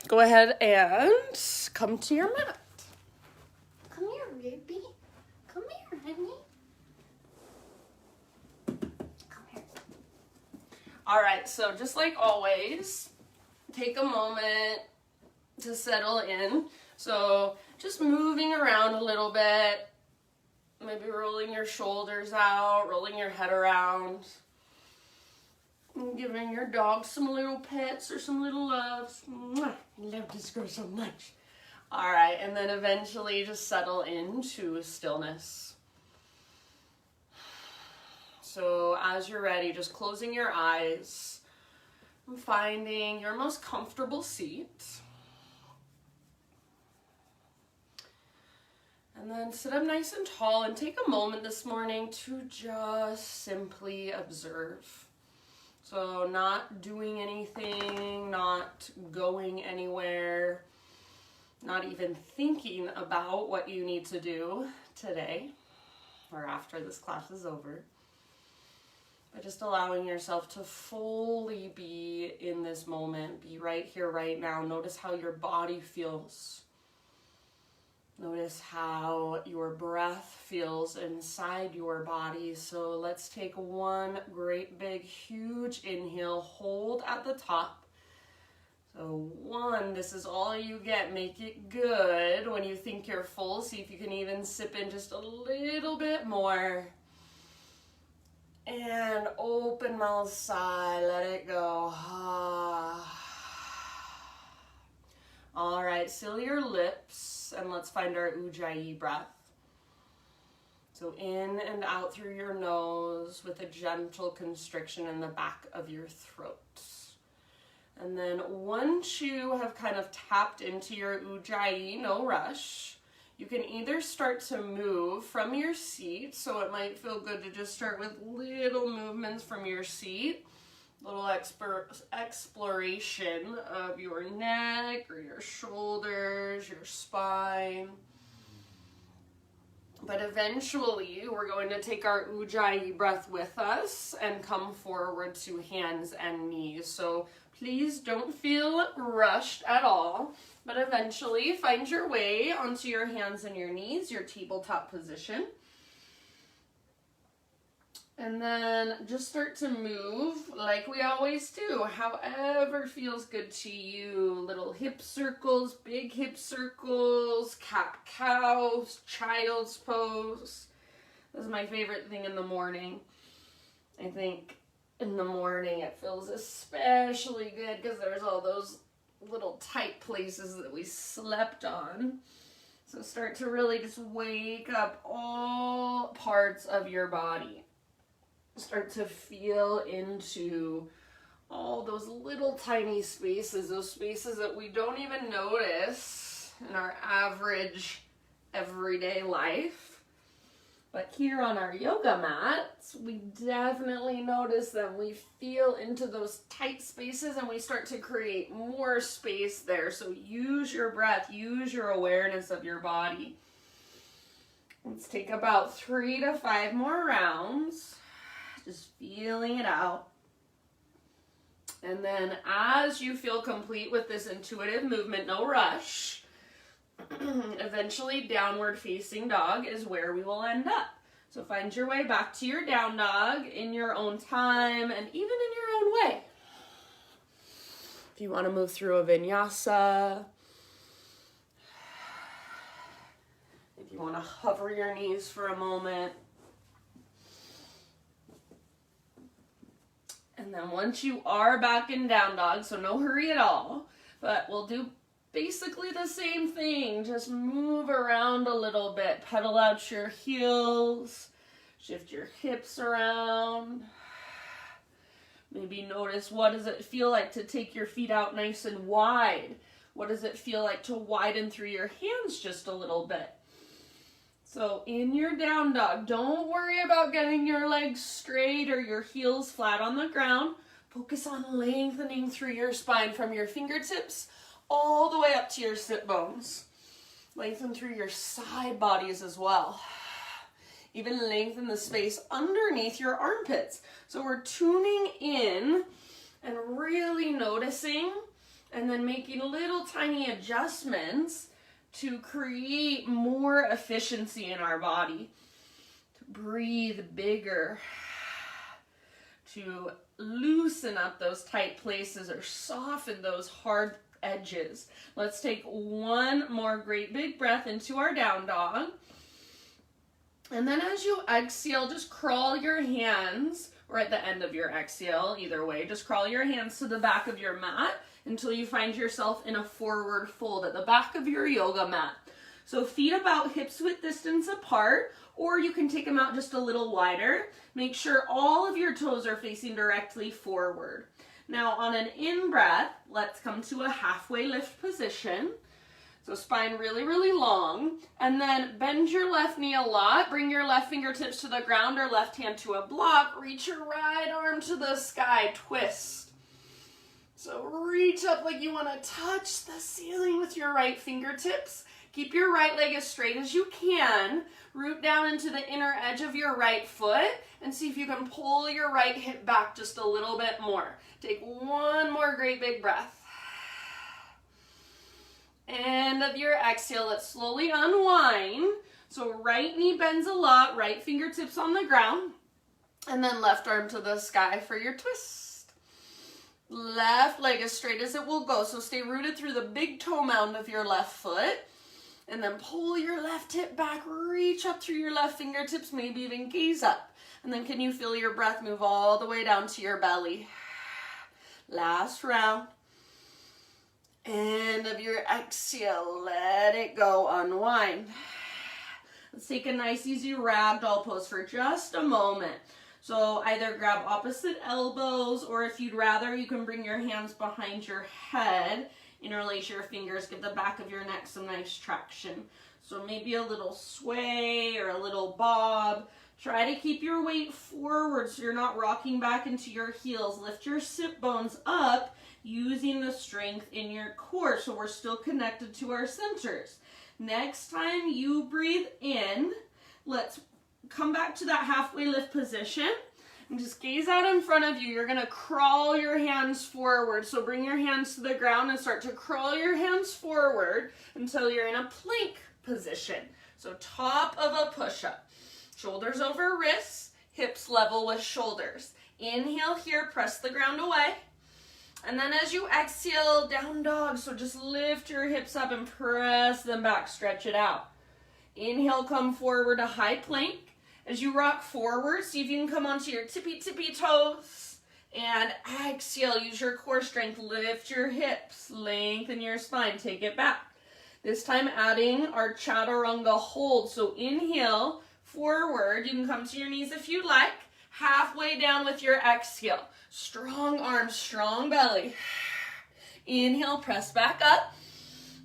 go ahead and come to your mat. Come here, baby. Come here, honey. Come here. All right, so just like always, take a moment to settle in. So just moving around a little bit, maybe rolling your shoulders out, rolling your head around, and giving your dog some little pets or some little loves. Mwah, I love this girl so much. All right, and then eventually just settle into stillness. So as you're ready, just closing your eyes and finding your most comfortable seat. And then sit up nice and tall and take a moment this morning to just simply observe. So not doing anything, not going anywhere, not even thinking about what you need to do today or after this class is over. But just allowing yourself to fully be in this moment, be right here, right now. Notice how your body feels. Notice how your breath feels inside your body. So let's take one great big huge inhale, hold at the top. So 1, this is all you get. Make it good. When you think you're full, see if you can even sip in just a little bit more. And open mouth sigh, let it go. All right, seal your lips and let's find our Ujjayi breath. So in and out through your nose with a gentle constriction in the back of your throat. And then once you have kind of tapped into your Ujjayi, no rush, you can either start to move from your seat, so it might feel good to just start with little movements from your seat, little exploration of your neck or your shoulders, your spine. But eventually, we're going to take our Ujjayi breath with us and come forward to hands and knees. So please don't feel rushed at all, but eventually find your way onto your hands and your knees, your tabletop position. And then just start to move like we always do, however feels good to you. Little hip circles, big hip circles, cat-cow, child's pose. This is my favorite thing in the morning. I think in the morning it feels especially good because there's all those little tight places that we slept on. So start to really just wake up all parts of your body. Start to feel into all those little tiny spaces, those spaces that we don't even notice in our average everyday life. But here on our yoga mats, we definitely notice them. We feel into those tight spaces and we start to create more space there. So use your breath, use your awareness of your body. Let's take about 3 to 5 more rounds. Just feeling it out. And then as you feel complete with this intuitive movement, no rush, eventually downward facing dog is where we will end up. So find your way back to your down dog in your own time and even in your own way. If you want to move through a vinyasa, if you want to hover your knees for a moment. And then once you are back in down dog, so no hurry at all, but we'll do basically the same thing. Just move around a little bit, pedal out your heels, shift your hips around. Maybe notice, what does it feel like to take your feet out nice and wide? What does it feel like to widen through your hands just a little bit? So in your down dog, don't worry about getting your legs straight or your heels flat on the ground. Focus on lengthening through your spine from your fingertips all the way up to your sit bones. Lengthen through your side bodies as well. Even lengthen the space underneath your armpits. So we're tuning in and really noticing And then making little tiny adjustments to create more efficiency in our body. To breathe bigger. To loosen up those tight places or soften those hard edges. Let's take one more great big breath into our down dog. And then as you exhale, just crawl your hands, or at the end of your exhale, either way, just crawl your hands to the back of your mat until you find yourself in a forward fold at the back of your yoga mat. So feet about hips width distance apart, or you can take them out just a little wider. Make sure all of your toes are facing directly forward. Now on an in-breath, let's come to a halfway lift position. So spine really, really long. And then bend your left knee a lot. Bring your left fingertips to the ground or left hand to a block. Reach your right arm to the sky. Twist. So reach up like you want to touch the ceiling with your right fingertips. Keep your right leg as straight as you can. Root down into the inner edge of your right foot and see if you can pull your right hip back just a little bit more. Take one more great big breath. End of your exhale, let's slowly unwind. So right knee bends a lot, right fingertips on the ground, and then left arm to the sky for your twist. Left leg as straight as it will go. So stay rooted through the big toe mound of your left foot. And then pull your left hip back, reach up through your left fingertips, maybe even gaze up. And then can you feel your breath move all the way down to your belly? Last round. End of your exhale, let it go, unwind. Let's take a nice easy ragdoll pose for just a moment. So either grab opposite elbows, or if you'd rather, you can bring your hands behind your head. Interlace your fingers, give the back of your neck some nice traction. So maybe a little sway or a little bob. Try to keep your weight forward so you're not rocking back into your heels. Lift your sit bones up using the strength in your core so we're still connected to our centers. Next time you breathe in, let's come back to that halfway lift position. And just gaze out in front of you. You're going to crawl your hands forward. So bring your hands to the ground and start to crawl your hands forward until you're in a plank position. So top of a push-up. Shoulders over wrists, hips level with shoulders. Inhale here, press the ground away. And then as you exhale, down dog. So just lift your hips up and press them back, stretch it out. Inhale, come forward to high plank. As you rock forward, see if you can come onto your tippy toes. And exhale, use your core strength, lift your hips, lengthen your spine, take it back. This time adding our chaturanga hold. So inhale, forward, you can come to your knees if you like. Halfway down with your exhale. Strong arms, strong belly. Inhale, press back up.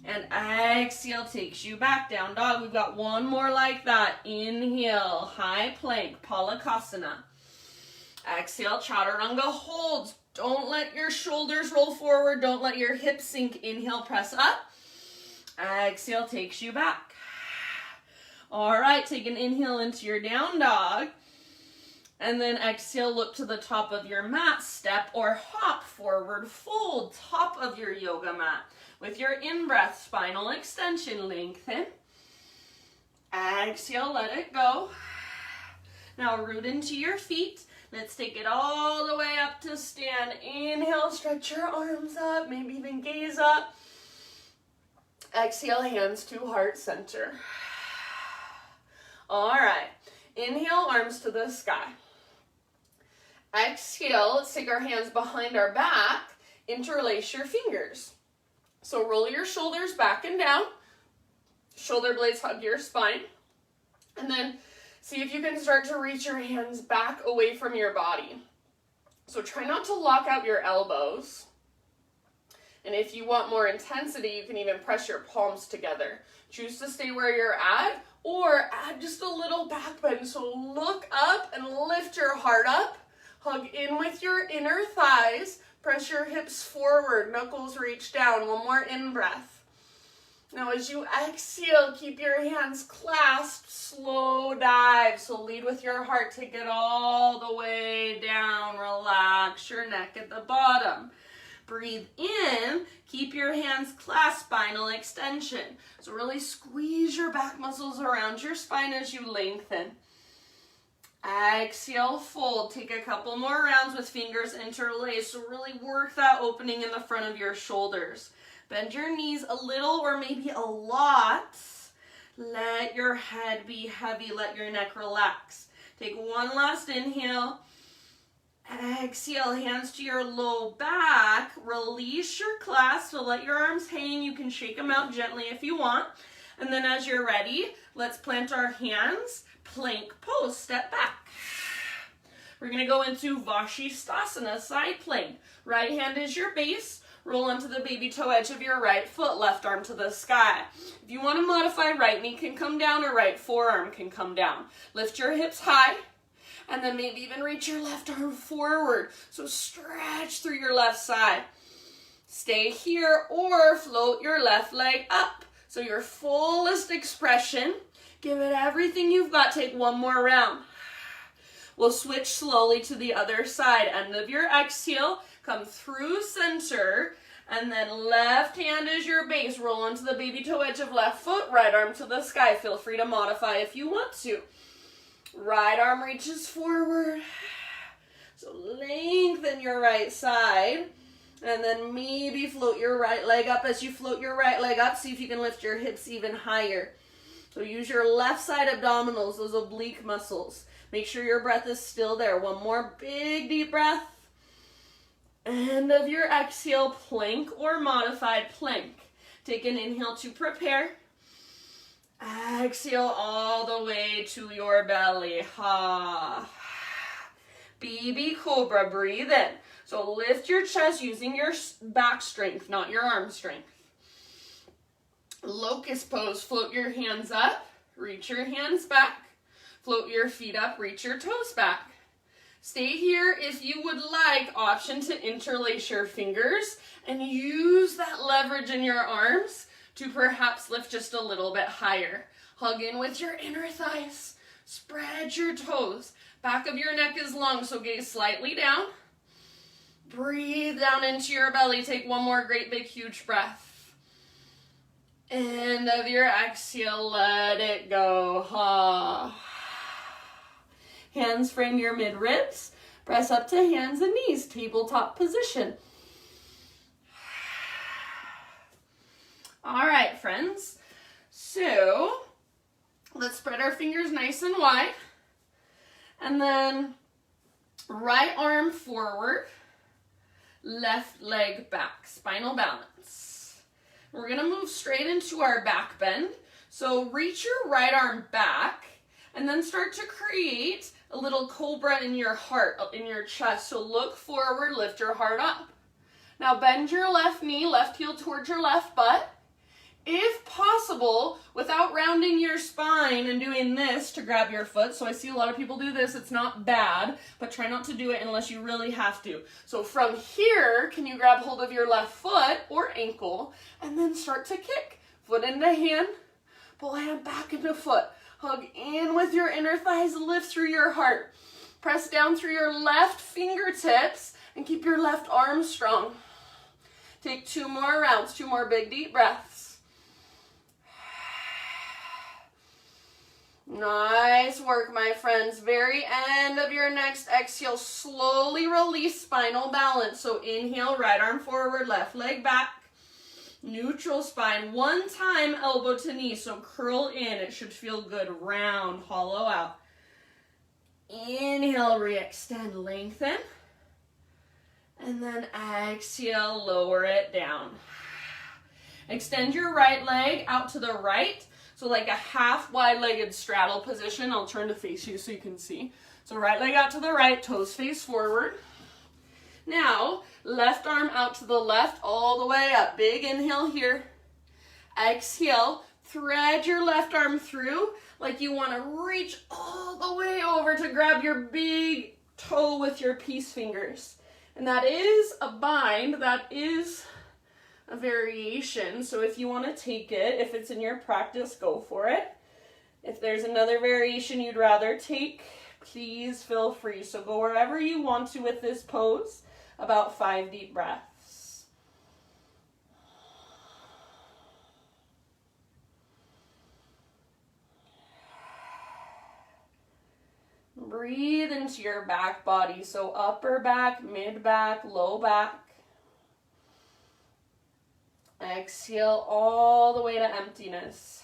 And exhale takes you back, down dog. We've got one more like that. Inhale, high plank, Palakasana. Exhale, chaturanga holds. Don't let your shoulders roll forward. Don't let your hips sink. Inhale, press up. Exhale takes you back. All right, take an inhale into your down dog. And then exhale, look to the top of your mat. Step or hop, forward fold, top of your yoga mat. With your in-breath, spinal extension, lengthen. Exhale, let it go. Now root into your feet. Let's take it all the way up to stand. Inhale, stretch your arms up, maybe even gaze up. Exhale, hands to heart center. All right, inhale, arms to the sky. Exhale, let's take our hands behind our back, interlace your fingers. So roll your shoulders back and down. Shoulder blades hug your spine. And then see if you can start to reach your hands back away from your body. So try not to lock out your elbows. And if you want more intensity, you can even press your palms together. Choose to stay where you're at or add just a little back bend. So look up and lift your heart up. Hug in with your inner thighs. Press your hips forward, knuckles reach down. One more in-breath. Now as you exhale, keep your hands clasped, slow dive. So lead with your heart, take it all the way down. Relax your neck at the bottom. Breathe in, keep your hands clasped, spinal extension. So really squeeze your back muscles around your spine as you lengthen. Exhale, fold. Take a couple more rounds with fingers interlaced. So really work that opening in the front of your shoulders. Bend your knees a little or maybe a lot. Let your head be heavy. Let your neck relax. Take one last inhale. Exhale, hands to your low back. Release your clasp. So let your arms hang. You can shake them out gently if you want. And then as you're ready, let's plant our hands. Plank pose. Step back. We're going to go into Vashistasana, side plank. Right hand is your base. Roll onto the baby toe edge of your right foot, left arm to the sky. If you want to modify, right knee can come down or right forearm can come down. Lift your hips high and then maybe even reach your left arm forward. So stretch through your left side. Stay here or float your left leg up. So your fullest expression. Give it everything you've got. Take one more round. We'll switch slowly to the other side. End of your exhale. Come through center, and then left hand is your base. Roll onto the baby toe edge of left foot, right arm to the sky. Feel free to modify if you want to. Right arm reaches forward. So lengthen your right side, and then maybe float your right leg up. As you float your right leg up, see if you can lift your hips even higher. So use your left side abdominals, those oblique muscles. Make sure your breath is still there. One more big deep breath. End of your exhale, plank or modified plank. Take an inhale to prepare. Exhale all the way to your belly. Ha. Baby Cobra, breathe in. So lift your chest using your back strength, not your arm strength. Locust Pose, float your hands up, reach your hands back. Float your feet up, reach your toes back. Stay here if you would like. Option to interlace your fingers and use that leverage in your arms to perhaps lift just a little bit higher. Hug in with your inner thighs. Spread your toes. Back of your neck is long, so gaze slightly down. Breathe down into your belly. Take one more great big huge breath. End of your exhale, let it go. Ha. Hands frame your mid-ribs. Press up to hands and knees. Tabletop position. All right, friends. So let's spread our fingers nice and wide. And then right arm forward, left leg back. Spinal balance. We're going to move straight into our back bend. So reach your right arm back and then start to create a little cobra in your heart, in your chest. So look forward, lift your heart up. Now bend your left knee, left heel towards your left butt. If possible, without rounding your spine and doing this to grab your foot. So I see a lot of people do this. It's not bad, but try not to do it unless you really have to. So from here, can you grab hold of your left foot or ankle and then start to kick? Foot into hand, pull hand back into foot. Hug in with your inner thighs, lift through your heart. Press down through your left fingertips and keep your left arm strong. Take 2 more rounds, 2 more big deep breaths. Nice work, my friends. Very end of your next exhale, slowly release spinal balance. So inhale, right arm forward, left leg back. Neutral spine, one time elbow to knee, so curl in. It should feel good. Round, hollow out. Inhale, re-extend, lengthen. And then exhale, lower it down. Extend your right leg out to the right. So like a half wide-legged straddle position. I'll turn to face you so you can see. So right leg out to the right, toes face forward. Now, left arm out to the left, all the way up. Big inhale here. Exhale, thread your left arm through like you want to reach all the way over to grab your big toe with your peace fingers. And that is a bind, that is a variation. So if you want to take it, if it's in your practice, go for it. If there's another variation you'd rather take, please feel free. So go wherever you want to with this pose. About 5 deep breaths. breathe into your back body. So upper back, mid back, low back. Exhale all the way to emptiness.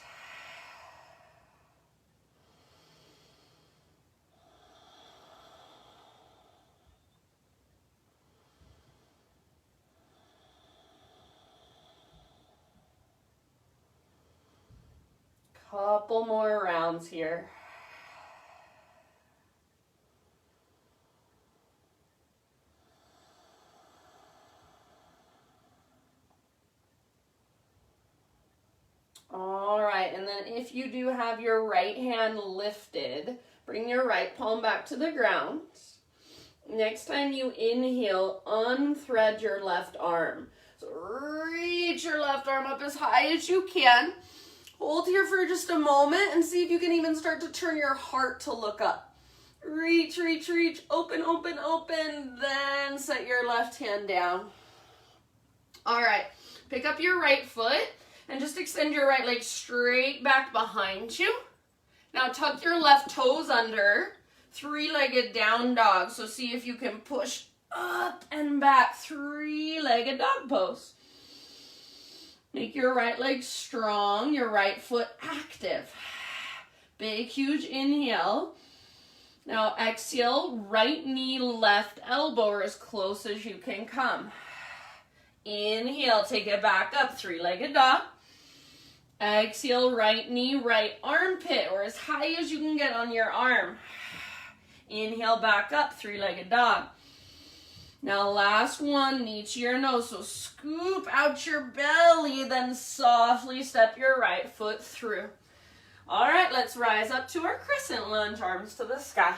Couple more rounds here. All right, and then if you do have your right hand lifted, bring your right palm back to the ground. Next time you inhale, unthread your left arm. So reach your left arm up as high as you can. Hold here for just a moment and see if you can even start to turn your heart to look up. Reach, reach, reach, open, open, open, then set your left hand down. All right, pick up your right foot and just extend your right leg straight back behind you. Now tuck your left toes under, three-legged down dog. So see if you can push up and back, three-legged dog pose. Make your right leg strong, your right foot active. Big, huge inhale. Now exhale, right knee, left elbow, or as close as you can come. Inhale, take it back up, three-legged dog. Exhale, right knee, right armpit, or as high as you can get on your arm. Inhale, back up, three-legged dog. Now last one, knee to your nose, so scoop out your belly, then softly step your right foot through. All right, let's rise up to our crescent lunge, arms to the sky.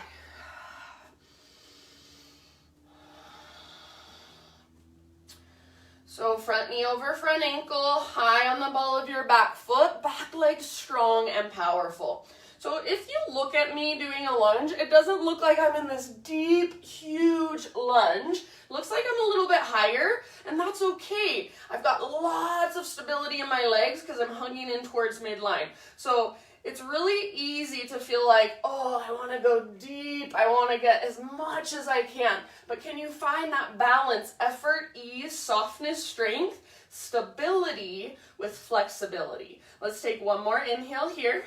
So front knee over front ankle, high on the ball of your back foot, back leg strong and powerful. So if you look at me doing a lunge, it doesn't look like I'm in this deep, huge lunge. It looks like I'm a little bit higher, and that's okay. I've got lots of stability in my legs because I'm hugging in towards midline. So it's really easy to feel like, oh, I want to go deep. I want to get as much as I can. But can you find that balance? Effort, ease, softness, strength, stability with flexibility. Let's take one more inhale here.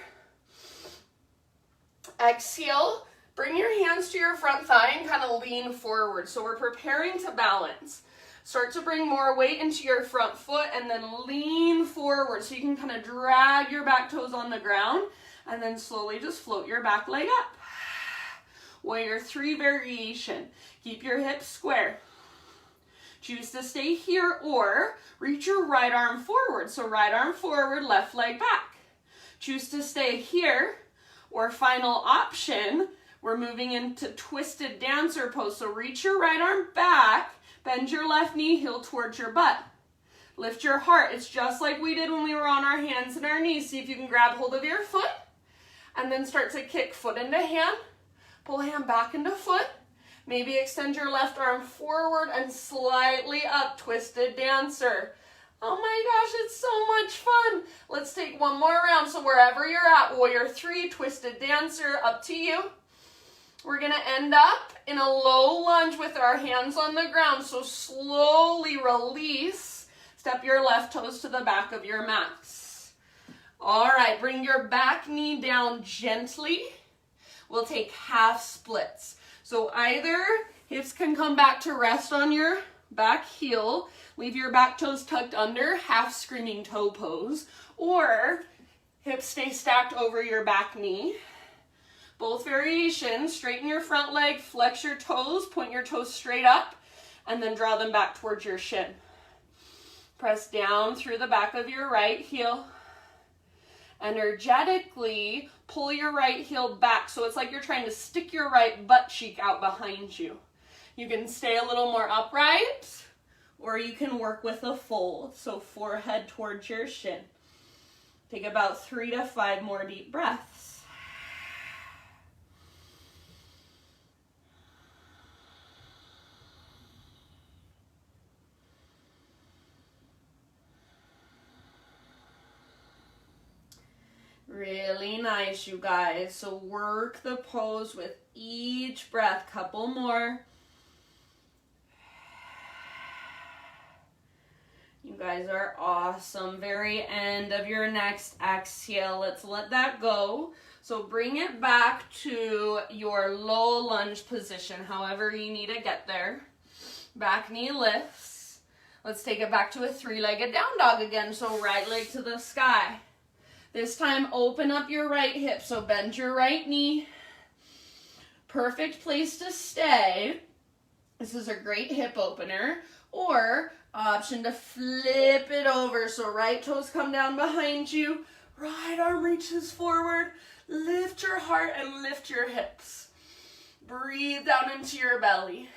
Exhale, bring your hands to your front thigh and kind of lean forward. So we're preparing to balance. Start to bring more weight into your front foot and then lean forward so you can kind of drag your back toes on the ground and then slowly just float your back leg up. Warrior 3 variation. Keep your hips square. Choose to stay here or reach your right arm forward. So right arm forward, left leg back. Choose to stay here. Or final option, we're moving into twisted dancer pose. So reach your right arm back, bend your left knee, heel towards your butt. Lift your heart. It's just like we did when we were on our hands and our knees. See if you can grab hold of your foot and then start to kick foot into hand. Pull hand back into foot. Maybe extend your left arm forward and slightly up, twisted dancer. Oh my gosh, it's so much fun. Let's take one more round. So wherever you're at, warrior 3, twisted dancer, up to you. We're gonna end up in a low lunge with our hands on the ground. So slowly release. Step your left toes to the back of your mats. All right, bring your back knee down gently. We'll take half splits. So either hips can come back to rest on your back heel. Leave your back toes tucked under, half screaming toe pose, or hips stay stacked over your back knee. Both variations, straighten your front leg, flex your toes, point your toes straight up, and then draw them back towards your shin. Press down through the back of your right heel. Energetically pull your right heel back, so it's like you're trying to stick your right butt cheek out behind you. You can stay a little more upright, or you can work with a fold, so forehead towards your shin. Take about 3 to 5 more deep breaths. Really nice, you guys. So work the pose with each breath. Couple more. You guys are awesome. Very end of your next exhale. Let's let that go. So bring it back to your low lunge position, however you need to get there. Back knee lifts. Let's take it back to a three-legged down dog again. So right leg to the sky. This time open up your right hip. So bend your right knee. Perfect place to stay. This is a great hip opener. Or option to flip it over. So right toes come down behind you. Right arm reaches forward. Lift your heart and lift your hips. Breathe down into your belly.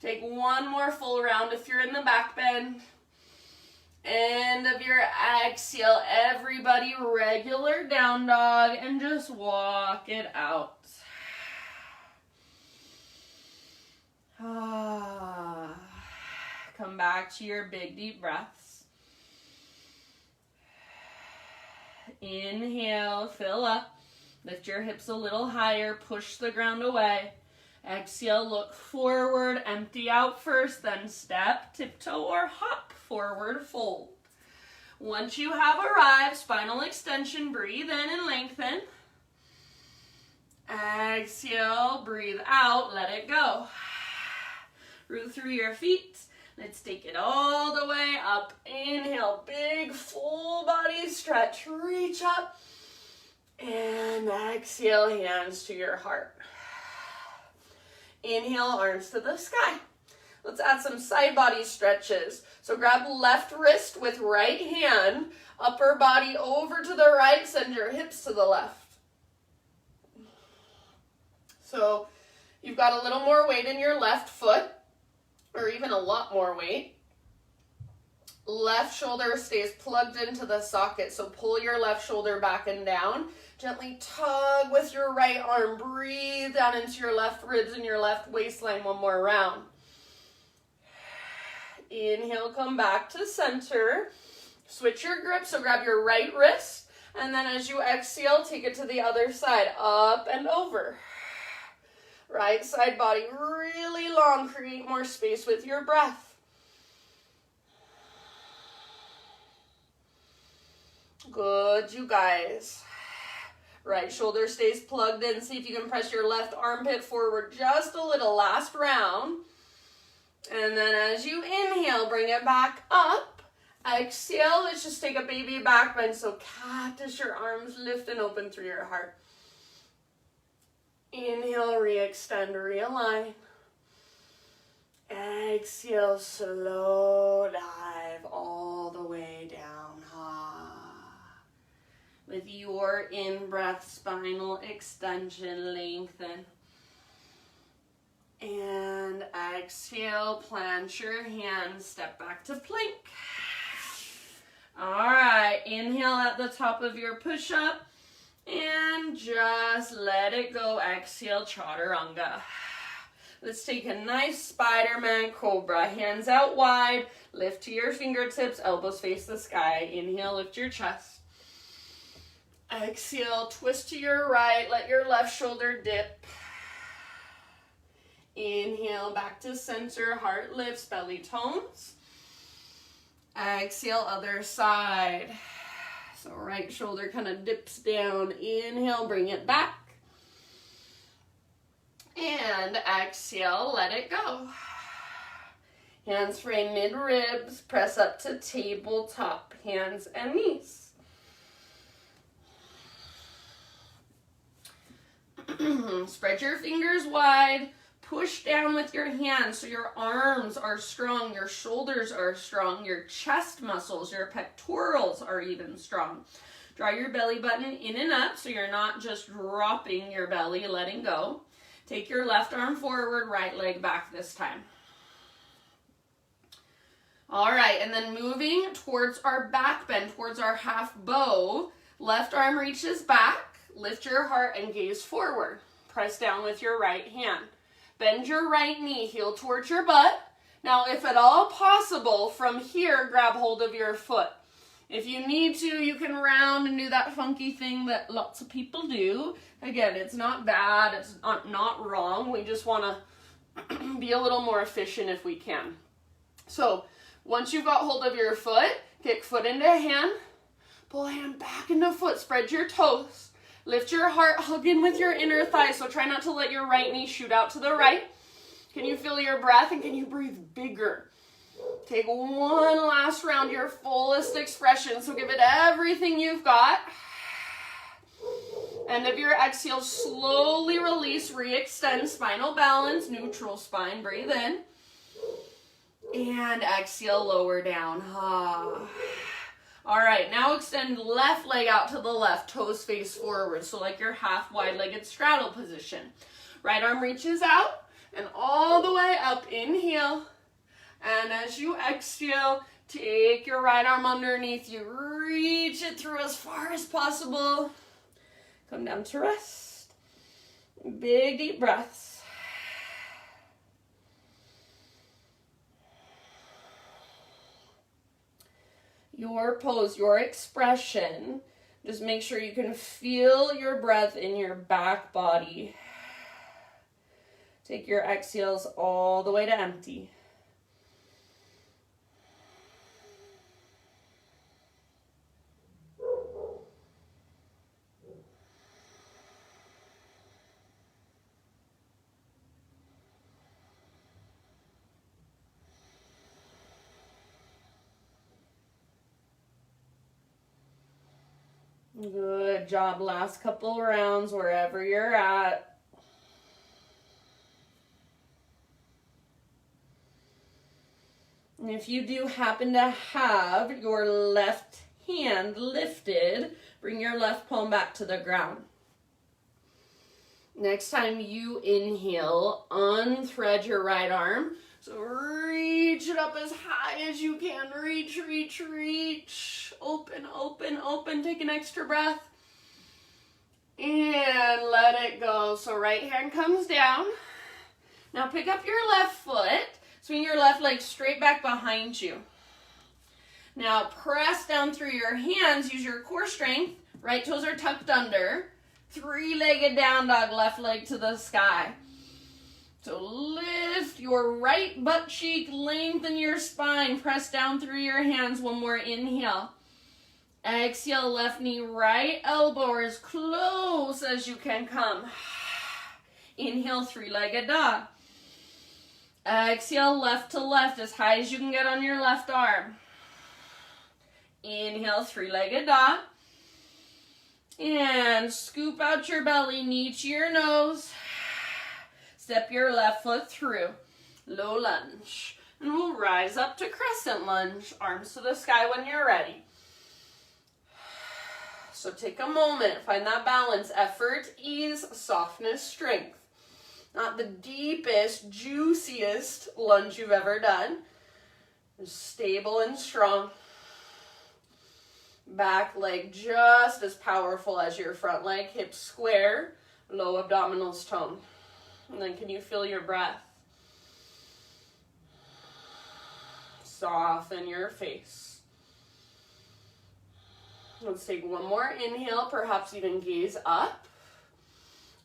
Take one more full round if you're in the back bend. End of your exhale. Everybody, regular down dog, and just walk it out. Come back to your big deep breaths. Inhale, fill up. Lift your hips a little higher, push the ground away. Exhale, look forward, empty out first, then step, tiptoe, or hop, forward fold. Once you have arrived, spinal extension, breathe in and lengthen. Exhale, breathe out, let it go. Root through your feet. Let's take it all the way up. Inhale, big full body stretch, reach up. And exhale, hands to your heart. Inhale, arms to the sky. Let's add some side body stretches. So grab left wrist with right hand, upper body over to the right, send your hips to the left. So you've got a little more weight in your left foot, or even a lot more weight. Left shoulder stays plugged into the socket, so pull your left shoulder back and down. Gently tug with your right arm. Breathe down into your left ribs and your left waistline one more round. Inhale, come back to center. Switch your grip, so grab your right wrist, and then as you exhale, take it to the other side, up and over. Right side body really long. Create more space with your breath. Good, you guys. Right shoulder stays plugged in. See if you can press your left armpit forward just a little. Last round. And then as you inhale, bring it back up. Exhale, let's just take a baby back bend. So cactus, your arms lift and open through your heart. Inhale, re-extend, realign. Exhale, slow dive all the way down. With your in-breath, spinal extension, lengthen. And exhale, plant your hands, step back to plank. All right, inhale at the top of your push-up. And just let it go. Exhale, chaturanga. Let's take a nice Spiderman Cobra. Hands out wide. Lift to your fingertips. Elbows face the sky. Inhale, lift your chest. Exhale, twist to your right. Let your left shoulder dip. Inhale, back to center. Heart lifts, belly tones. Exhale, other side. So right shoulder kind of dips down. Inhale, bring it back. And exhale, let it go. Hands frame mid-ribs. Press up to tabletop. Hands and knees. Spread your fingers wide. Push down with your hands so your arms are strong, your shoulders are strong, your chest muscles, your pectorals are even strong. Draw your belly button in and up so you're not just dropping your belly, letting go. Take your left arm forward, right leg back this time. All right, and then moving towards our back bend, towards our half bow. Left arm reaches back, lift your heart and gaze forward. Press down with your right hand. Bend your right knee, heel towards your butt. Now, if at all possible, from here, grab hold of your foot. If you need to, you can round and do that funky thing that lots of people do. Again, it's not bad, it's not wrong. We just want to be a little more efficient if we can. So once you've got hold of your foot, kick foot into hand, pull hand back into foot, spread your toes, lift your heart, hug in with your inner thigh, so try not to let your right knee shoot out to the right. Can you feel your breath, and can you breathe bigger? Take one last round, your fullest expression, so give it everything you've got. End of your exhale, slowly release, re-extend, spinal balance, neutral spine, breathe in. And exhale, lower down. All right, now extend left leg out to the left, toes face forward, so like your half wide-legged straddle position. Right arm reaches out and all the way up, inhale. And as you exhale, take your right arm underneath you, reach it through as far as possible. Come down to rest. Big deep breaths. Your pose, your expression, just make sure you can feel your breath in your back body. Take your exhales all the way to empty. Good job. Last couple rounds wherever you're at. And if you do happen to have your left hand lifted, bring your left palm back to the ground. Next time you inhale, unthread your right arm. So reach it up as high as you can. Reach, reach, reach. Open, open, open. Take an extra breath. And let it go. So right hand comes down. Now pick up your left foot. Swing your left leg straight back behind you. Now press down through your hands. Use your core strength. Right toes are tucked under. Three-legged down dog, left leg to the sky. So lift your right butt cheek, lengthen your spine, press down through your hands. One more inhale. Exhale, left knee, right elbow as close as you can come. Inhale, three-legged dog. Exhale, left to left, as high as you can get on your left arm. Inhale, three-legged dog. And scoop out your belly, knee to your nose. Step your left foot through. Low lunge. And we'll rise up to crescent lunge. Arms to the sky when you're ready. So take a moment. Find that balance. Effort, ease, softness, strength. Not the deepest, juiciest lunge you've ever done. Just stable and strong. Back leg just as powerful as your front leg. Hips square. Low abdominals toned. And then can you feel your breath? Soften your face. Let's take one more inhale, perhaps even gaze up.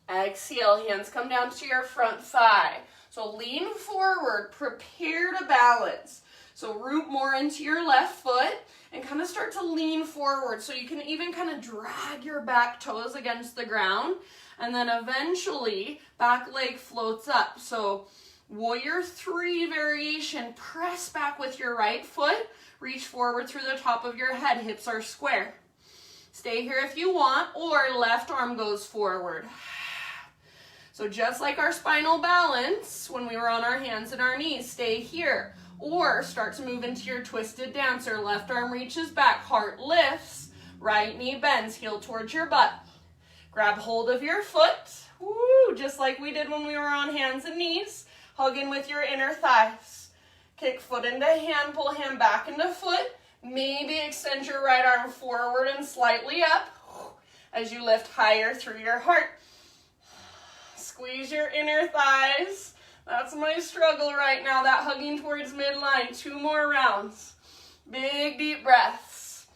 Exhale, hands come down to your front thigh. So lean forward, prepare to balance. So root more into your left foot and kind of start to lean forward. So you can even kind of drag your back toes against the ground. And then eventually, back leg floats up. So warrior three variation, press back with your right foot. Reach forward through the top of your head. Hips are square. Stay here if you want, or left arm goes forward. So just like our spinal balance, when we were on our hands and our knees, stay here. Or start to move into your twisted dancer. Left arm reaches back, heart lifts, right knee bends, heel towards your butt. Grab hold of your foot, woo, just like we did when we were on hands and knees. Hug in with your inner thighs. Kick foot into hand, pull hand back into foot. Maybe extend your right arm forward and slightly up as you lift higher through your heart. Squeeze your inner thighs. That's my struggle right now, that hugging towards midline. 2 more rounds. Big deep breaths.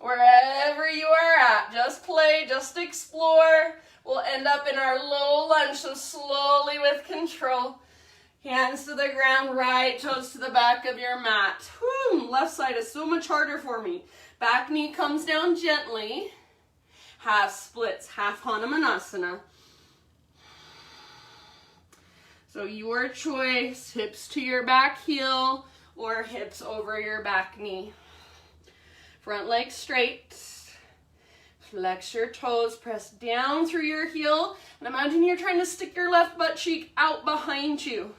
Wherever you are at, just play, just explore. We'll end up in our low lunge, so slowly with control. Hands to the ground, right toes to the back of your mat. Whew, left side is so much harder for me. Back knee comes down gently. Half splits, half Hanumanasana. So your choice, hips to your back heel or hips over your back knee. Front leg straight. Flex your toes, press down through your heel, and imagine you're trying to stick your left butt cheek out behind you.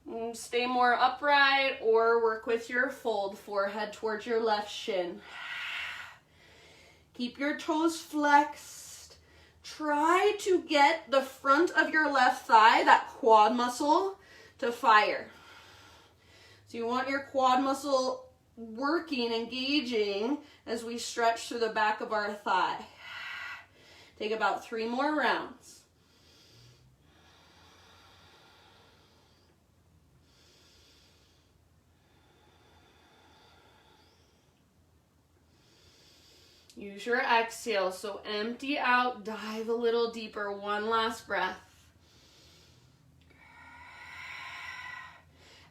And stay more upright or work with your fold, forehead towards your left shin. Keep your toes flexed. Try to get the front of your left thigh, that quad muscle, to fire. So you want your quad muscle working, engaging as we stretch through the back of our thigh. Take about 3 more rounds. Use your exhale, so empty out, dive a little deeper, one last breath.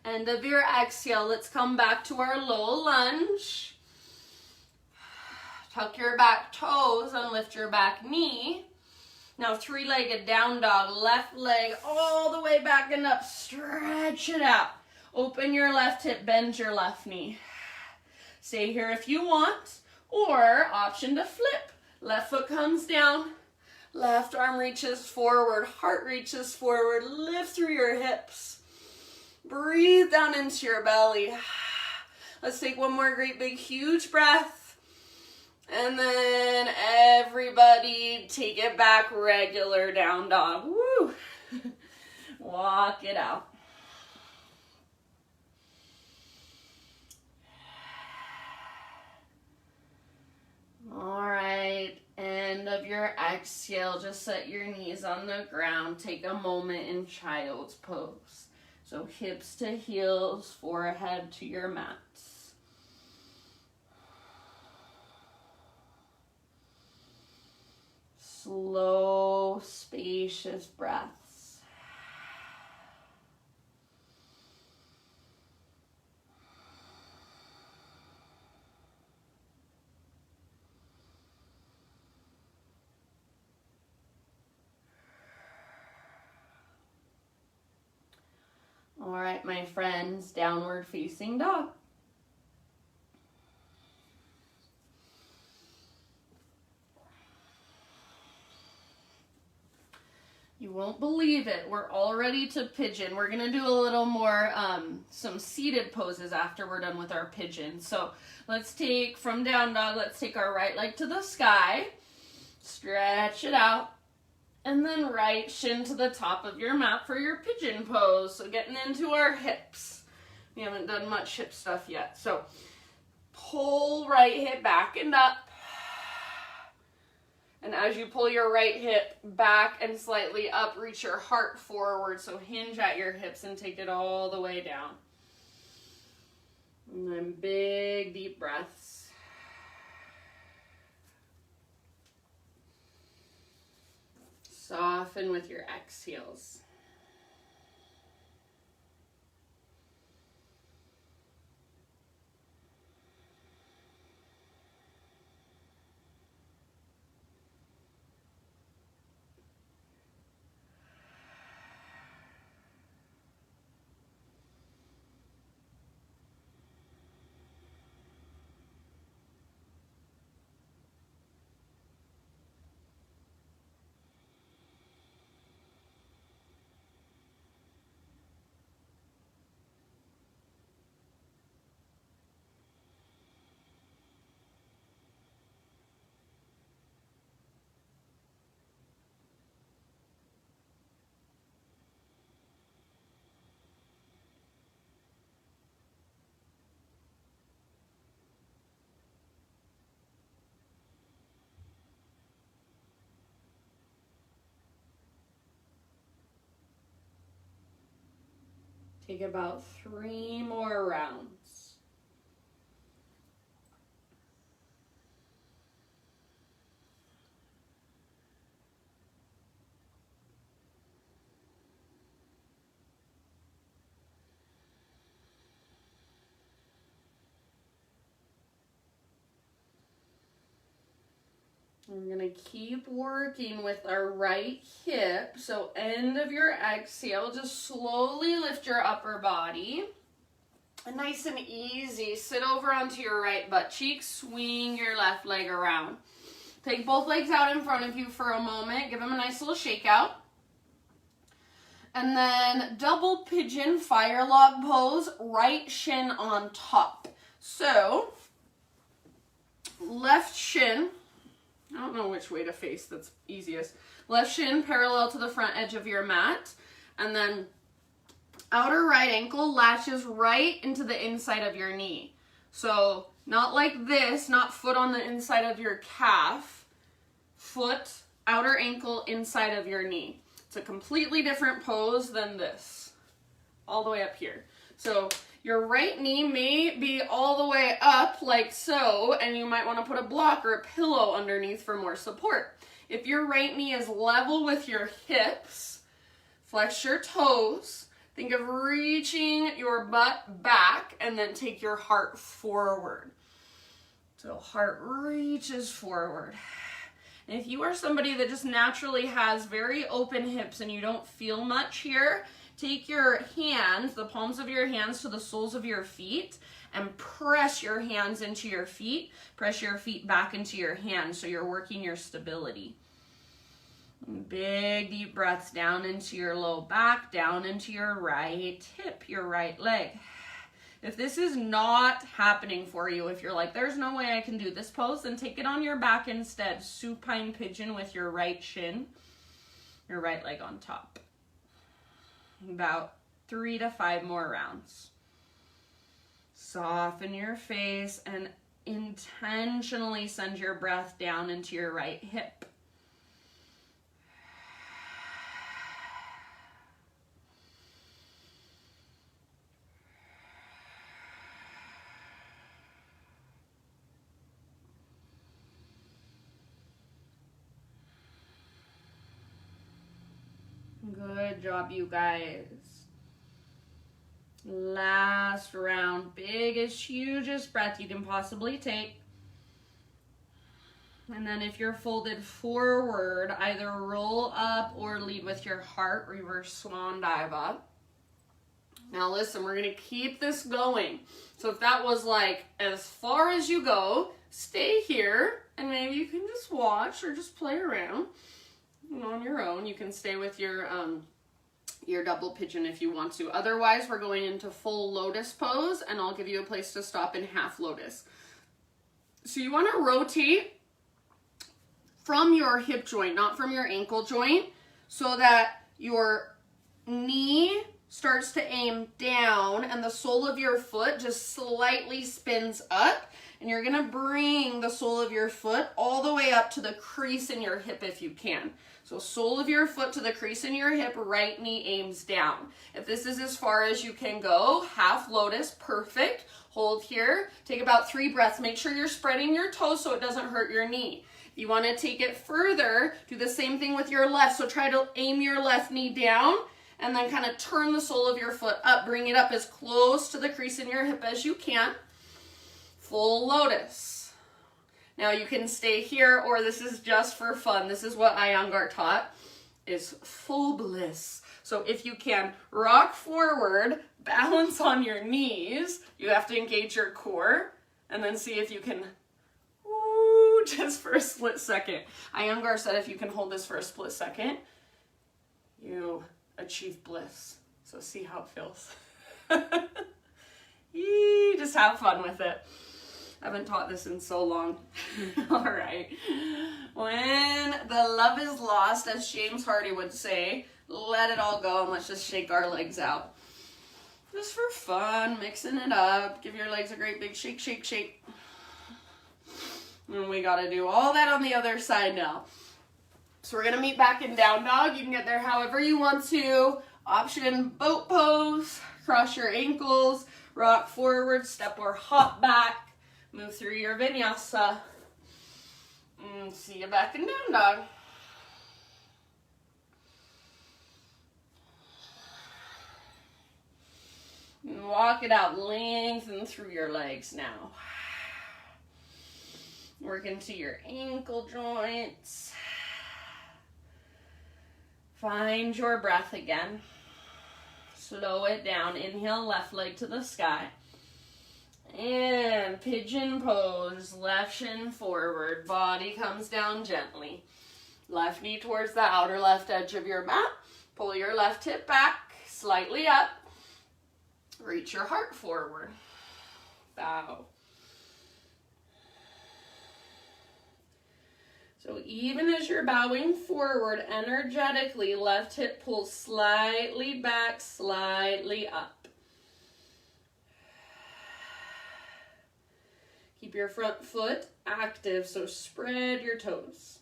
End of your exhale, let's come back to our low lunge. Tuck your back toes and lift your back knee. Now 3-legged down dog, left leg all the way back and up, stretch it out. Open your left hip, bend your left knee. Stay here if you want. Or option to flip. Left foot comes down, left arm reaches forward, heart reaches forward, lift through your hips. Breathe down into your belly. Let's take one more great big huge breath. And then everybody take it back, regular down dog. Woo! Walk it out. All right, end of your exhale, just set your knees on the ground. Take a moment in child's pose. So hips to heels, forehead to your mats. Slow, spacious breaths. All right, my friends, downward facing dog. You won't believe it, we're all ready to pigeon. We're gonna do a little more, some seated poses after we're done with our pigeon. So let's take, from down dog, let's take our right leg to the sky, stretch it out. And then right shin to the top of your mat for your pigeon pose. So getting into our hips. We haven't done much hip stuff yet. So pull right hip back and up. And as you pull your right hip back and slightly up, reach your heart forward. So hinge at your hips and take it all the way down. And then big deep breaths. Soften with your exhales. Take about 3 more rounds. We're going to keep working with our right hip. So end of your exhale, just slowly lift your upper body. And nice and easy, sit over onto your right butt cheek, swing your left leg around. Take both legs out in front of you for a moment. Give them a nice little shake out. And then double pigeon fire log pose, right shin on top. So, left shin, I don't know which way to face, that's easiest. Left shin parallel to the front edge of your mat. And then outer right ankle latches right into the inside of your knee. So, not like this, not foot on the inside of your calf. Foot, outer ankle inside of your knee. It's a completely different pose than this. All the way up here. So, your right knee may be all the way up like so, and you might want to put a block or a pillow underneath for more support. If your right knee is level with your hips, flex your toes. Think of reaching your butt back and then take your heart forward. So heart reaches forward. And if you are somebody that just naturally has very open hips and you don't feel much here, take your hands, the palms of your hands to the soles of your feet and press your hands into your feet. Press your feet back into your hands so you're working your stability. Big deep breaths down into your low back, down into your right hip, your right leg. If this is not happening for you, if you're like, there's no way I can do this pose, then take it on your back instead. Supine pigeon with your right shin, your right leg on top. About 3 to 5 more rounds. Soften your face and intentionally send your breath down into your right hip. Good job, you guys. Last round. Biggest, hugest breath you can possibly take. And then if you're folded forward, either roll up or lead with your heart, reverse swan dive up. Now listen, we're going to keep this going. So if that was like as far as you go, stay here and maybe you can just watch or just play around. On your own. You can stay with your double pigeon if you want to. Otherwise, we're going into full lotus pose, and I'll give you a place to stop in half lotus. So you want to rotate from your hip joint, not from your ankle joint, so that your knee starts to aim down and the sole of your foot just slightly spins up. And you're going to bring the sole of your foot all the way up to the crease in your hip if you can. So sole of your foot to the crease in your hip, right knee aims down. If this is as far as you can go, half lotus, perfect. Hold here. Take about 3 breaths. Make sure you're spreading your toes so it doesn't hurt your knee. If you want to take it further, do the same thing with your left. So try to aim your left knee down and then kind of turn the sole of your foot up. Bring it up as close to the crease in your hip as you can. Full lotus. Now you can stay here, or this is just for fun. This is what Iyengar taught, is full bliss. So if you can rock forward, balance on your knees, you have to engage your core, and then see if you can, just for a split second. Iyengar said if you can hold this for a split second, you achieve bliss. So see how it feels. Just have fun with it. I haven't taught this in so long. All right. When the love is lost, as James Hardy would say, let it all go and let's just shake our legs out. Just for fun, mixing it up. Give your legs a great big shake, shake, shake. And we got to do all that on the other side now. So we're going to meet back in down dog. You can get there however you want to. Option boat pose. Cross your ankles. Rock forward, step or hop back. Move through your vinyasa. See you back in down dog. And walk it out. Lengthen through your legs now. We're Work into your ankle joints. Find your breath again. Slow it down. Inhale, left leg to the sky. And pigeon pose, left shin forward, body comes down gently. Left knee towards the outer left edge of your mat. Pull your left hip back, slightly up. Reach your heart forward. Bow. So even as you're bowing forward energetically, left hip pulls slightly back, slightly up. Keep your front foot active, so spread your toes.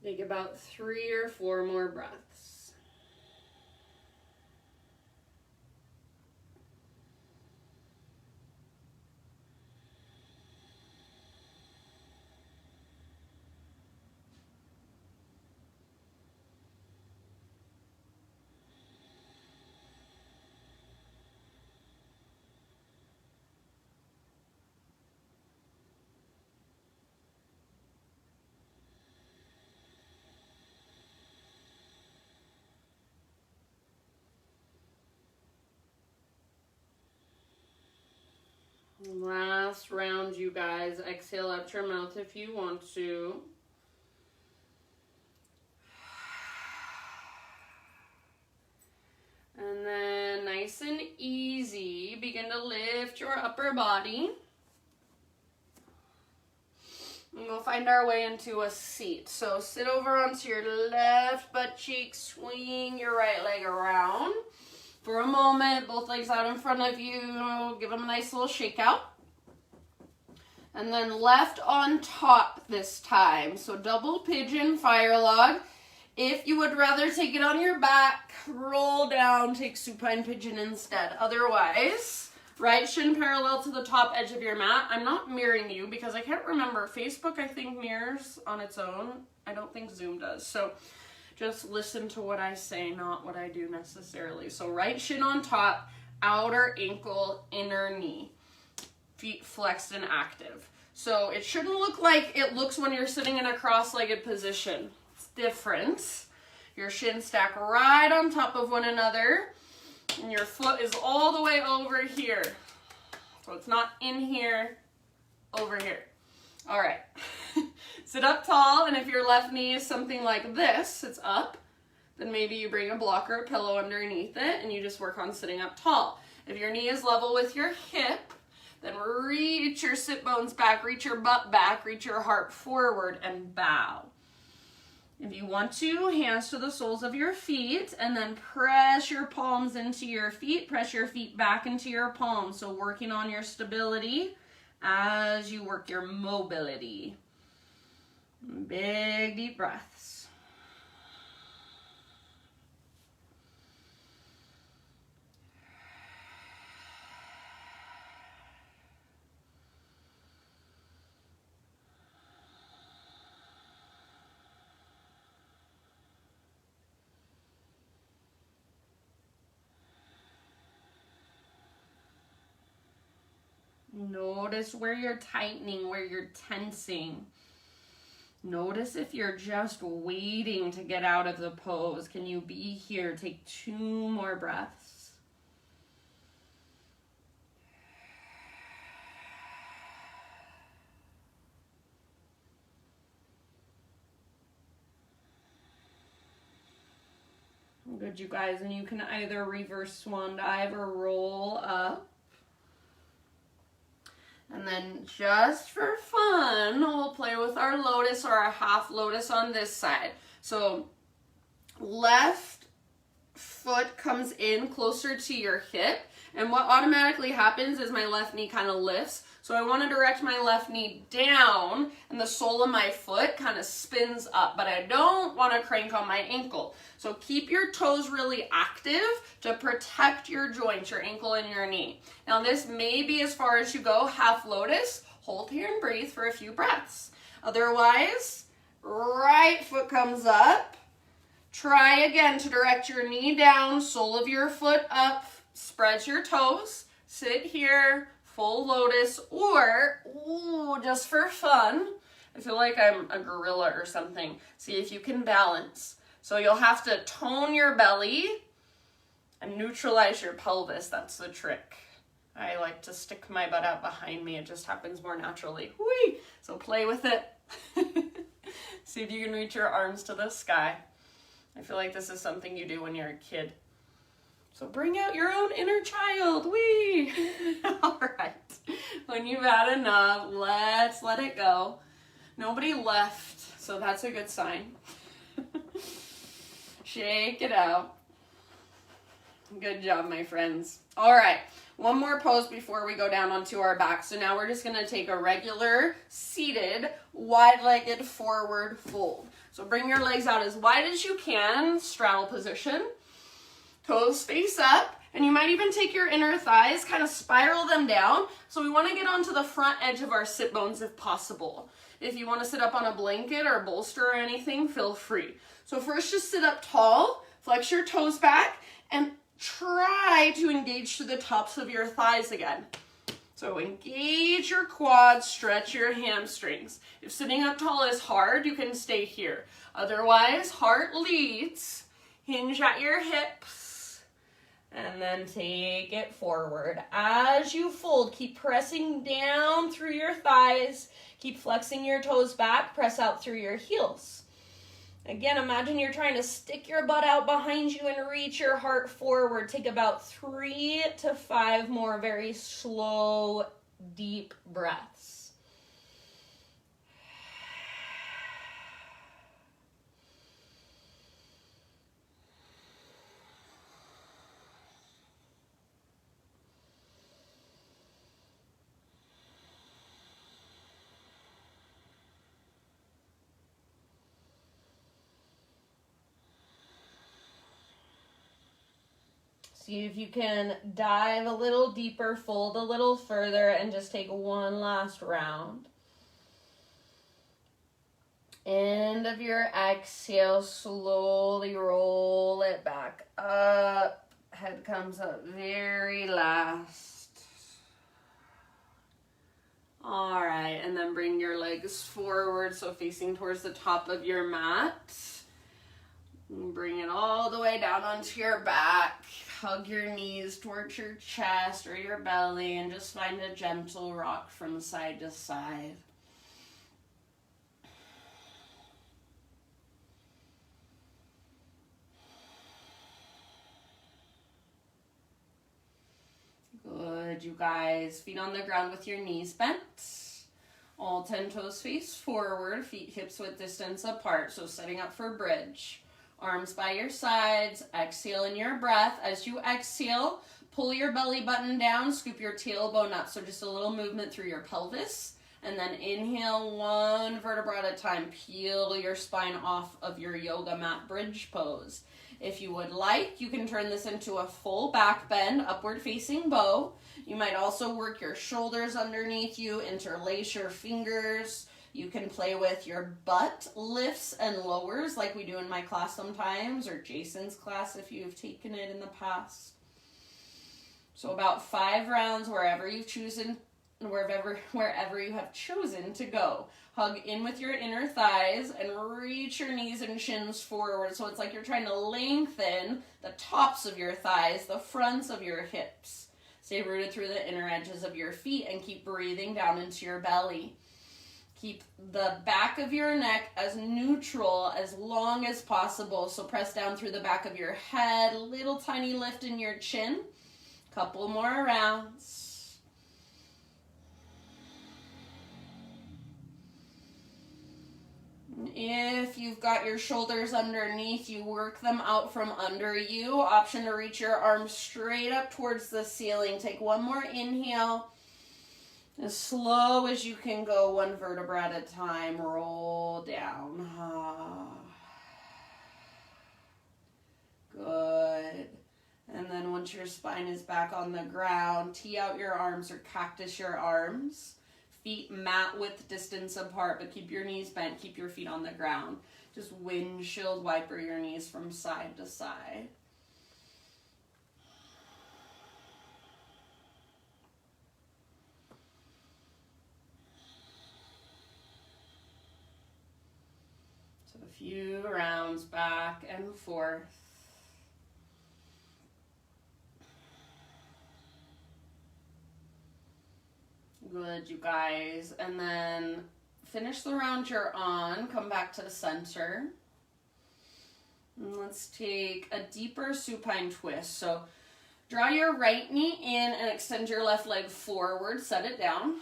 Take about 3 or 4 more breaths. Last round, you guys. Exhale out your mouth if you want to. And then nice and easy, begin to lift your upper body. And we'll find our way into a seat. So sit over onto your left butt cheek, swing your right leg around. For a moment, both legs out in front of you. Give them a nice little shake out. And then left on top this time. So double pigeon, fire log. If you would rather take it on your back, roll down, take supine pigeon instead. Otherwise, right shin parallel to the top edge of your mat. I'm not mirroring you because I can't remember. Facebook, I think, mirrors on its own. I don't think Zoom does. So just listen to what I say, not what I do necessarily. So right shin on top, outer ankle, inner knee. Feet flexed and active. So it shouldn't look like it looks when you're sitting in a cross-legged position. It's different. Your shins stack right on top of one another. And your foot is all the way over here. So it's not in here, over here. All right. Sit up tall, and if your left knee is something like this, it's up, then maybe you bring a block or a pillow underneath it, and you just work on sitting up tall. If your knee is level with your hip, then reach your sit bones back, reach your butt back, reach your heart forward, and bow. If you want to, hands to the soles of your feet, and then press your palms into your feet, press your feet back into your palms. So working on your stability as you work your mobility. Big deep breaths. Notice where you're tightening, where you're tensing. Notice if you're just waiting to get out of the pose. Can you be here? Take 2 more breaths. Good, you guys. And you can either reverse swan dive or roll up. And then just for fun, we'll play with our lotus or our half lotus on this side. So left foot comes in closer to your hip, and what automatically happens is my left knee kind of lifts. So I want to direct my left knee down, and the sole of my foot kind of spins up, but I don't want to crank on my ankle. So keep your toes really active to protect your joints, your ankle and your knee. Now this may be as far as you go, half lotus. Hold here and breathe for a few breaths. Otherwise, right foot comes up. Try again to direct your knee down, sole of your foot up, spread your toes, sit here, full lotus, or, ooh, just for fun, I feel like I'm a gorilla or something. See if you can balance. So you'll have to tone your belly and neutralize your pelvis. That's the trick. I like to stick my butt out behind me. It just happens more naturally. Whee! So play with it. See if you can reach your arms to the sky. I feel like this is something you do when you're a kid. So bring out your own inner child. Whee! All right. When you've had enough, let's let it go. Nobody left, so that's a good sign. Shake it out. Good job, my friends. All right. One more pose before we go down onto our back. So now we're just going to take a regular seated, wide-legged forward fold. So bring your legs out as wide as you can, straddle position. Toes face up, and you might even take your inner thighs, kind of spiral them down. So we want to get onto the front edge of our sit bones if possible. If you want to sit up on a blanket or a bolster or anything, feel free. So first just sit up tall, flex your toes back, and try to engage to the tops of your thighs again. So engage your quads, stretch your hamstrings. If sitting up tall is hard, you can stay here. Otherwise, heart leads, hinge at your hips, and then take it forward. As you fold, keep pressing down through your thighs, keep flexing your toes back, press out through your heels. Again, imagine you're trying to stick your butt out behind you and reach your heart forward. Take about 3 to 5 more very slow, deep breaths. See if you can dive a little deeper, fold a little further, and just take one last round. End of your exhale, slowly roll it back up. Head comes up very last. All right, and then bring your legs forward, so facing towards the top of your mat. Bring it all the way down onto your back. Hug your knees towards your chest or your belly and just find a gentle rock from side to side. Good, you guys. Feet on the ground with your knees bent. All 10 toes face forward, feet hips width distance apart. So setting up for bridge. Arms by your sides, exhale in your breath. As you exhale, pull your belly button down, scoop your tailbone up. So just a little movement through your pelvis. And then inhale 1 vertebra at a time. Peel your spine off of your yoga mat bridge pose. If you would like, you can turn this into a full back bend, upward facing bow. You might also work your shoulders underneath you, interlace your fingers. You can play with your butt lifts and lowers like we do in my class sometimes, or Jason's class if you've taken it in the past. So about 5 rounds wherever you've chosen, wherever you have chosen to go. Hug in with your inner thighs and reach your knees and shins forward. So it's like you're trying to lengthen the tops of your thighs, the fronts of your hips. Stay rooted through the inner edges of your feet and keep breathing down into your belly. Keep the back of your neck as neutral as long as possible. So press down through the back of your head, little tiny lift in your chin. Couple more rounds. If you've got your shoulders underneath, you work them out from under you. Option to reach your arms straight up towards the ceiling. Take one more inhale. As slow as you can go, one vertebra at a time. Roll down. Good. And then once your spine is back on the ground, tee out your arms or cactus your arms. Feet mat width distance apart, but keep your knees bent, keep your feet on the ground. Just windshield wiper your knees from side to side. So a few rounds back and forth. Good, you guys. And then finish the round you're on. Come back to the center. And let's take a deeper supine twist. So draw your right knee in and extend your left leg forward. Set it down.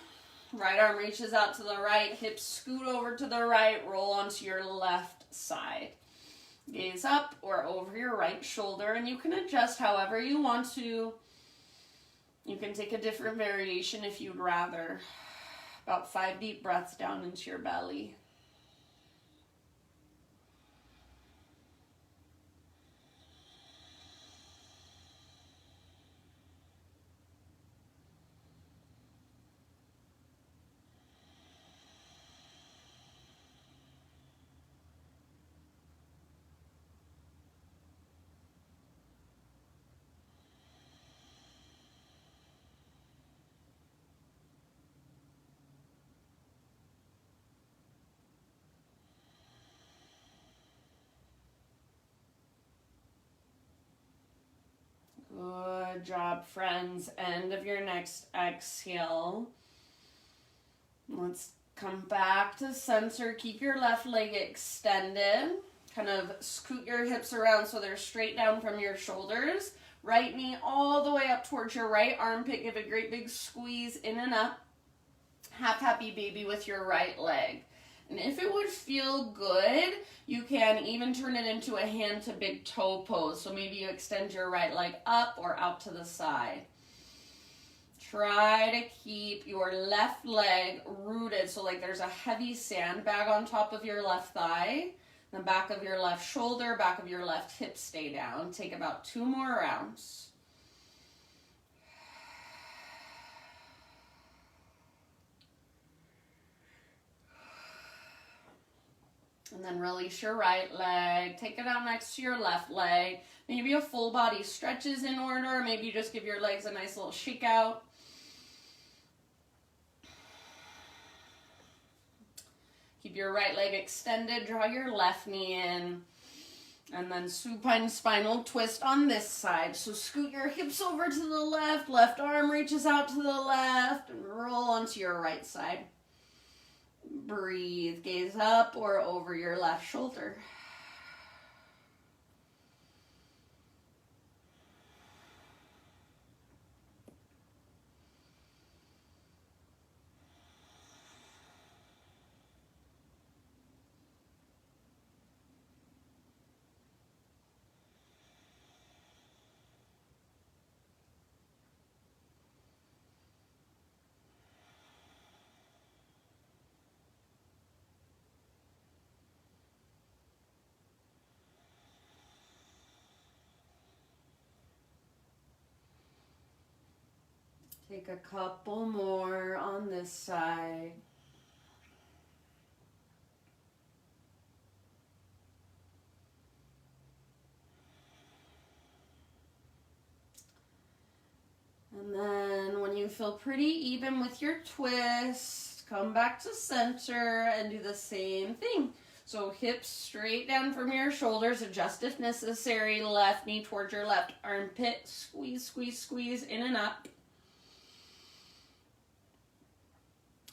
Right arm reaches out to the right. Hips scoot over to the right. Roll onto your left side. Gaze up or over your right shoulder. And you can adjust however you want to. You can take a different variation if you'd rather. About 5 deep breaths down into your belly. Good job, friends. End of your next exhale. Let's come back to center. Keep your left leg extended. Kind of scoot your hips around so they're straight down from your shoulders. Right knee all the way up towards your right armpit. Give a great big squeeze in and up. Half happy baby with your right leg. And if it would feel good, you can even turn it into a hand to big toe pose. So maybe you extend your right leg up or out to the side. Try to keep your left leg rooted. So like there's a heavy sandbag on top of your left thigh. The back of your left shoulder, back of your left hip stay down. Take about 2 more rounds. And then release your right leg. Take it out next to your left leg. Maybe a full body stretch is in order. Maybe you just give your legs a nice little shake out. Keep your right leg extended. Draw your left knee in. And then supine spinal twist on this side. So scoot your hips over to the left. Left arm reaches out to the left. And roll onto your right side. Breathe. Gaze up or over your left shoulder. Take a couple more on this side. And then when you feel pretty even with your twist, come back to center and do the same thing. So hips straight down from your shoulders, adjust if necessary, left knee towards your left armpit, squeeze, squeeze, squeeze, in and up.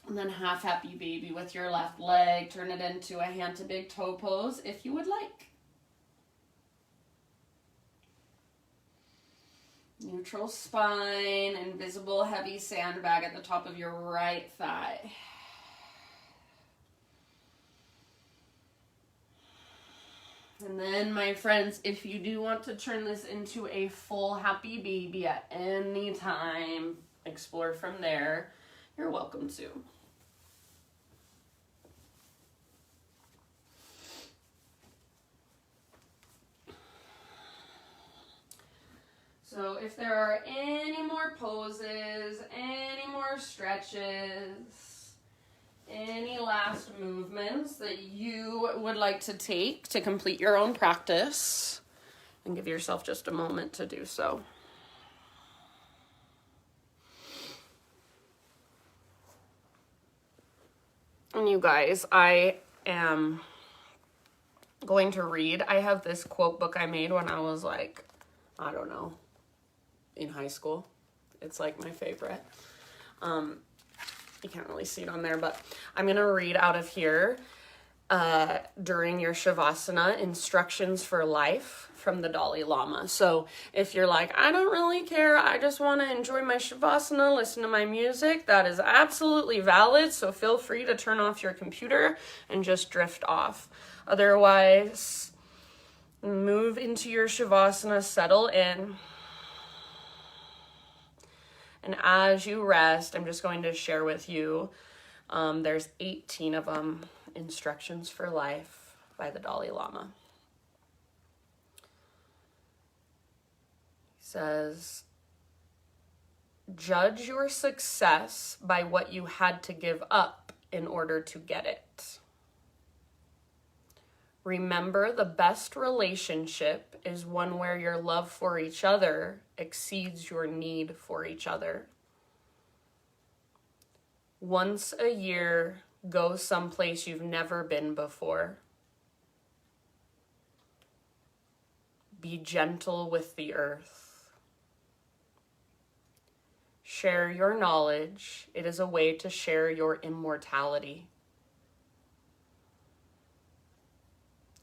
And then half happy baby with your left leg. Turn it into a hand to big toe pose if you would like. Neutral spine, invisible heavy sandbag at the top of your right thigh. And then, my friends, if you do want to turn this into a full happy baby at any time, explore from there, you're welcome to. So if there are any more poses, any more stretches, any last movements that you would like to take to complete your own practice, and give yourself just a moment to do so. And you guys, I am going to read. I have this quote book I made when I was like, I don't know, in high school. It's like my favorite. You can't really see it on there, but I'm going to read out of here during your Shavasana, Instructions for Life from the Dalai Lama. So if you're like, I don't really care, I just want to enjoy my Shavasana, listen to my music, that is absolutely valid. So feel free to turn off your computer and just drift off. Otherwise, move into your Shavasana, settle in. And as you rest, I'm just going to share with you, there's 18 of them, Instructions for Life by the Dalai Lama. He says, judge your success by what you had to give up in order to get it. Remember, the best relationship is one where your love for each other exceeds your need for each other. Once a year, go someplace you've never been before. Be gentle with the earth. Share your knowledge. It is a way to share your immortality.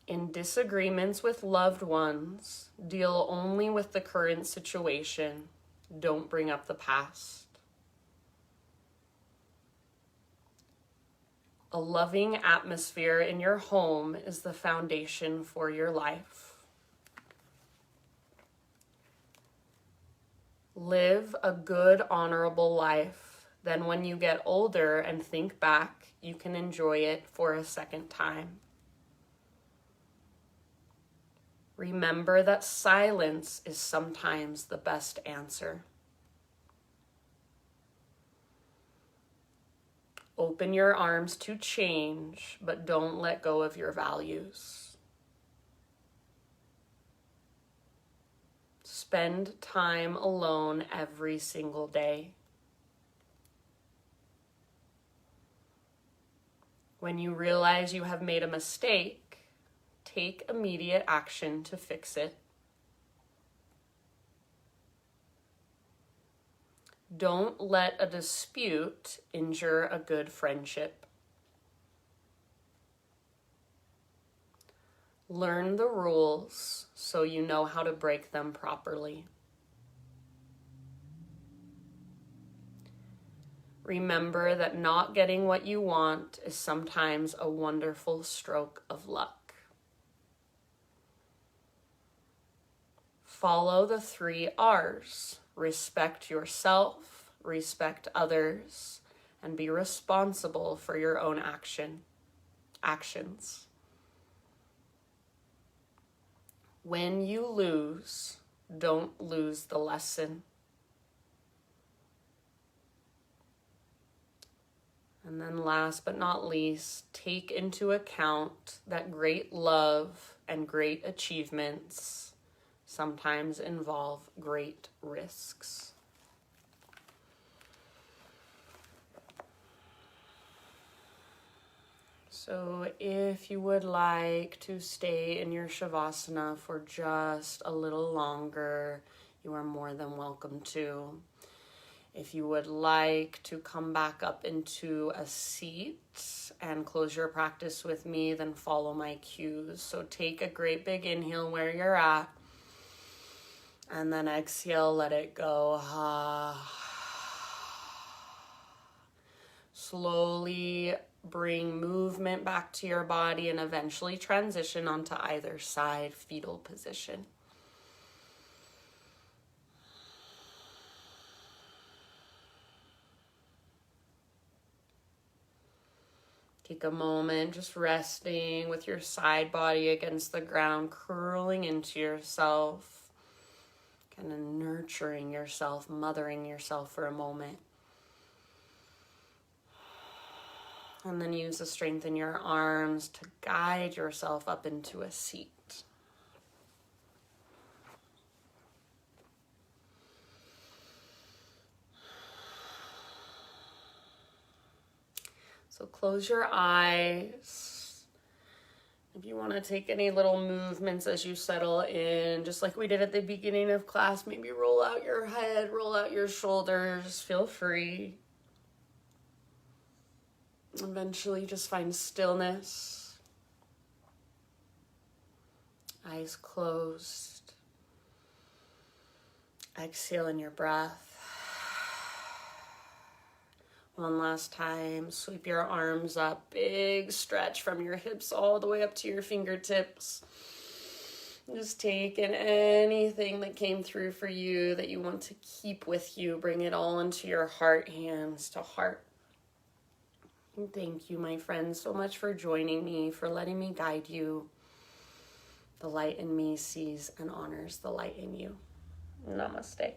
In disagreements with loved ones, deal only with the current situation. Don't bring up the past. A loving atmosphere in your home is the foundation for your life. Live a good, honorable life. Then when you get older and think back, you can enjoy it for a second time. Remember that silence is sometimes the best answer. Open your arms to change, but don't let go of your values. Spend time alone every single day. When you realize you have made a mistake, take immediate action to fix it. Don't let a dispute injure a good friendship. Learn the rules so you know how to break them properly. Remember that not getting what you want is sometimes a wonderful stroke of luck. Follow the 3 R's. Respect yourself, respect others, and be responsible for your own actions. When you lose, don't lose the lesson. And then last but not least, take into account that great love and great achievements sometimes involve great risks. So if you would like to stay in your Shavasana for just a little longer, you are more than welcome to. If you would like to come back up into a seat and close your practice with me, then follow my cues. So take a great big inhale where you're at. And then exhale, let it go. Slowly bring movement back to your body and eventually transition onto either side, fetal position. Take a moment just resting with your side body against the ground, curling into yourself, kind of nurturing yourself, mothering yourself for a moment. And then use the strength in your arms to guide yourself up into a seat. So close your eyes. If you want to take any little movements as you settle in, just like we did at the beginning of class, maybe roll out your head, roll out your shoulders, feel free. Eventually just find stillness. Eyes closed. Exhale in your breath. One last time, sweep your arms up, big stretch from your hips all the way up to your fingertips. Just take in anything that came through for you that you want to keep with you. Bring it all into your heart, hands to heart. And thank you, my friends, so much for joining me, for letting me guide you. The light in me sees and honors the light in you. Namaste.